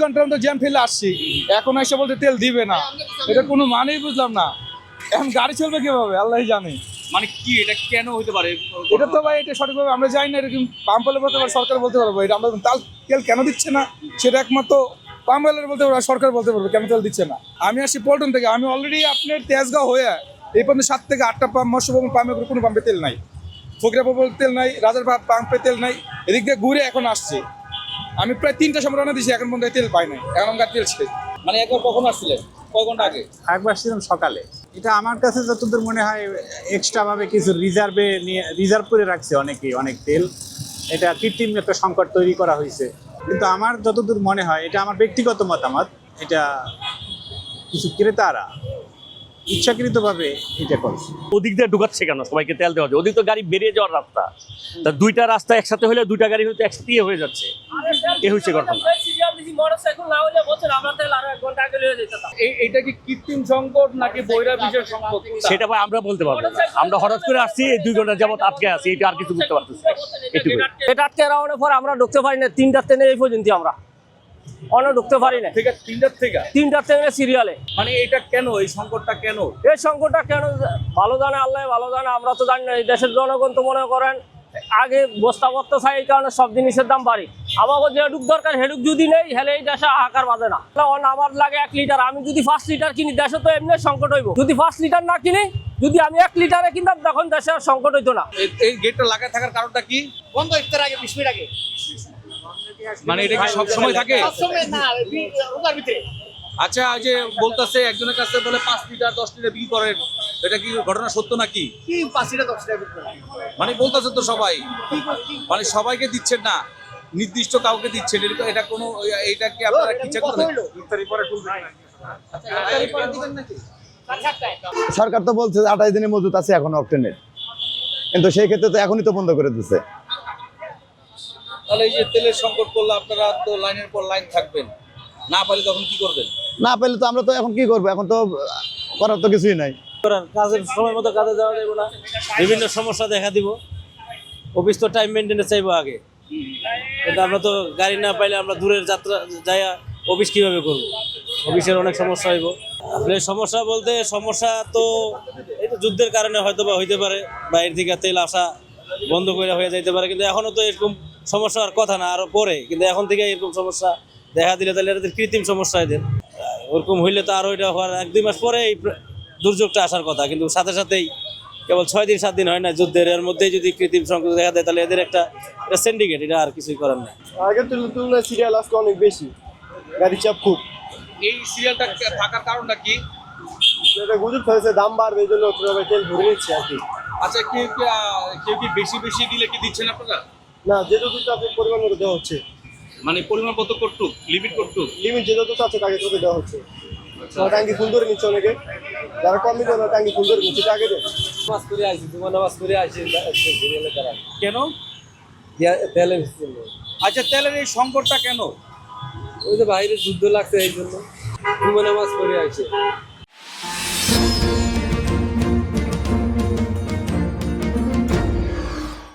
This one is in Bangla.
ঘন্টার মতো জ্যাম ফেলে আসছি, এখন এসে বলতে তেল দিবে না, এটা কোনো মানেই বুঝলাম না। এখন গাড়ি চলবে কিভাবে আল্লাহ জানে। মানে কি এটা কেন হতে পারে? এটা তো ভাই এটা সঠিকভাবে আমরা জানি না, এরকম পাম্প হলে বলতে পারবো, সরকার বলতে পারবো। এটা আমরা তেল কেন দিচ্ছে না সেটা একমাত্র পাম্প হলে বলতে পারবো, সরকার বলতে পারবো কেন তেল দিচ্ছে না। আমি আসছি পল্টন থেকে, আমি অলরেডি আপনার তেজগাঁও হয়ে এই পর্যন্ত 7 থেকে 8টা পাম্প, মৎস্যভবন পাম্পে কোনো পাম্পে তেল নাই, ফকিরাপুর তেল নাই, রাজার পাম্পে তেল নাই, এদিক দিয়ে ঘুরে এখন আসছে। আমি প্রায় 3টার সময় রান্না দিয়েছি, এখন পর্যন্ত তেল পাই নাই, এখন আমার তেল শেষ। মানে একবার কখন আসছিলেন, কয় ঘন্টা আগে? একবার ছিলাম সকালে। এটা আমার কাছে যতদূর মনে হয় এক্সট্রা ভাবে কিছু রিজার্ভ করে রাখছে অনেকেই, অনেক তেল। এটা কৃত্রিম একটা সংকট তৈরি করা হয়েছে, কিন্তু আমার যতদূর মনে হয়, এটা আমার ব্যক্তিগত মতামত, এটা কিছু ক্রেতারা ইচ্ছাকৃতভাবে এটা করছে। ওদিক দিয়ে ঢুকাচ্ছে কেন সবাইকে তেল দেওয়া যায়? ওদিক তো গাড়ি বেরিয়ে যাওয়ার রাস্তা, তা দুইটা রাস্তা একসাথে হলে দুইটা গাড়ি হয়তো একসাথে হয়ে যাচ্ছে, এ হচ্ছে ঘটনা। এইটা কি কৃত্রিম সংকট নাকি বৈরাবিজের সংকট? সেটা ভাই আমরা বলতে পারবো না, আমরা হঠাৎ করে আসছি, এই 2 ঘন্টা যাবত আটকে আছি, এটা আর কিছু বুঝতে পারতেছি না। এটা আটকে রাউন্ডের পর আমরা ঢুকতে পারি না, 3টার ট্রেনে এই পর্যন্ত আমরা অন্য ঢুকতে পারি না। ঠিক আছে, 3টার থেকে 3টার ট্রেনে সিরিয়ালে। মানে এটা কেন, এই সংকটটা কেন? এই সংকটটা কেন ভালো জানে, আল্লাহ ভালো জানে, আমরা তো জানি না। এই দেশের জনগণ তো মনে করেন আগে বস্তাপত্র চাই, এই কারণে সব জিনিসের দাম বাড়ি। আমাকে যেটুক দরকার হেডুক যদি নেই, হেলে এই দেশে হাহাকার বাজে না। আমার লাগে 1 লিটার, আমি যদি 5 লিটার কিনি দেশে তো এমনি সংকট হইব। যদি 5 লিটার না কিনি, যদি আমি 1 লিটারে কিনতাম, তখন দেশে আর সংকট হইতো না। এই গেটটা লাগায় থাকার কারণটা কি? বন্ধ ইফতার আগে 20 মিনিট আগে। মানে এটা কি সব সময় থাকে? সবসময় না, রোজার ভিতরে। আচ্ছা, যে বলতাছে একজনের কাছে বলে 5 লিটার 10 লিটার বিক্রি করেন, এটা কি ঘটনা সত্য নাকি? কি 5 লিটার 10 লিটার বিক্রি করে? মানে বলতাছে তো সবাই, মানে সবাইকে দিচ্ছেন না, নির্দিষ্ট কাউকে দিচ্ছেন, এটা কোনো, এটা কি আপনারা কি চেক করেন? ইফতারি পরে দিবেন নাকি? সরকার তো বলছে 28 দিনে মজুত আছে এখন অক্টেনের, কিন্তু সেই ক্ষেত্রে তো এখনই তো বন্ধ করে দিচ্ছে। তাহলে এই যে তেলের সংকট করলে আপনারা তো লাইনের পর লাইন থাকবেন, না পারলে তখন কি করবেন? না পেলে তো আমরা তো এখন কি করবো, এখন তো করার তো কিছুই নাই। কাজের সময় মতো কাজে যাওয়া যাবে না, বিভিন্ন সমস্যা দেখা দিব। অফিস তো টাইম মেনটেনে চাইবো আগে, কিন্তু আমরা তো গাড়ি না পাইলে আমরা দূরের যাত্রা যাই অফিস কিভাবে করব? অফিসের অনেক সমস্যা হইব। আসলে সমস্যা বলতে সমস্যা তো এই তো যুদ্ধের কারণে হয়তো বা হইতে পারে, বাইরের থেকে তেল আসা বন্ধ করে হয়ে যাইতে পারে, কিন্তু এখনো তো এরকম সমস্যা হওয়ার কথা না, আরো পরে। কিন্তু এখন থেকে এরকম সমস্যা দেখা দিলে তাহলে এদের কৃত্রিম সমস্যা এদের। ওরকম হইলে তো আরো এটা হওয়ার 1-2 মাস পরে এই দুর্যোগটা আসার কথা, কিন্তু সাথে সাথেই কেবল 6 দিন 7 দিন হয় না যুদ্ধের, এর মধ্যেই যদি কৃত্রিম সংকট দেখা দেয়, তাহলে এদের এটা সিন্ডিকেট, এটা আর কিছুই করার নেই। আগের তুলনায় সিরিয়াল আজকে অনেক বেশি, গাড়ি চাপ খুব। এই সিরিয়ালটা থাকার কারণটা কি? এটা গুজব ফেলেছে দাম বাড়বে, এই জন্য সবাই তেল ভরে নিচ্ছে আর কি। আচ্ছা, কেউ কি বেশি বেশি দিলে কি দিচ্ছেন আপনারা? না, যেটুকু আপনার পরিমাণ মতো দেওয়া হচ্ছে, মানে পরিমাণ কত করটুক, লিমিট করটুক, লিমিট যেটুকু আছে তাকে তোকে দেওয়া হচ্ছে। ট্যাঙ্কি ফুল করে নিচ্ছে অনেকে, যারা কম নিচ্ছে না ট্যাঙ্কি ফুল করে নিচ্ছে, আগে দেয়। নামাজ করে আইছি, তোমার নামাজ করে আইছি সিরিয়ালে দাঁড়ায় কেন? তেলের আচ্ছা, তেলের এই সংকটটা কেন? ওই যে বাইরে যুদ্ধ লাগছে, এই জন্য তোমার নামাজ করে আইছে।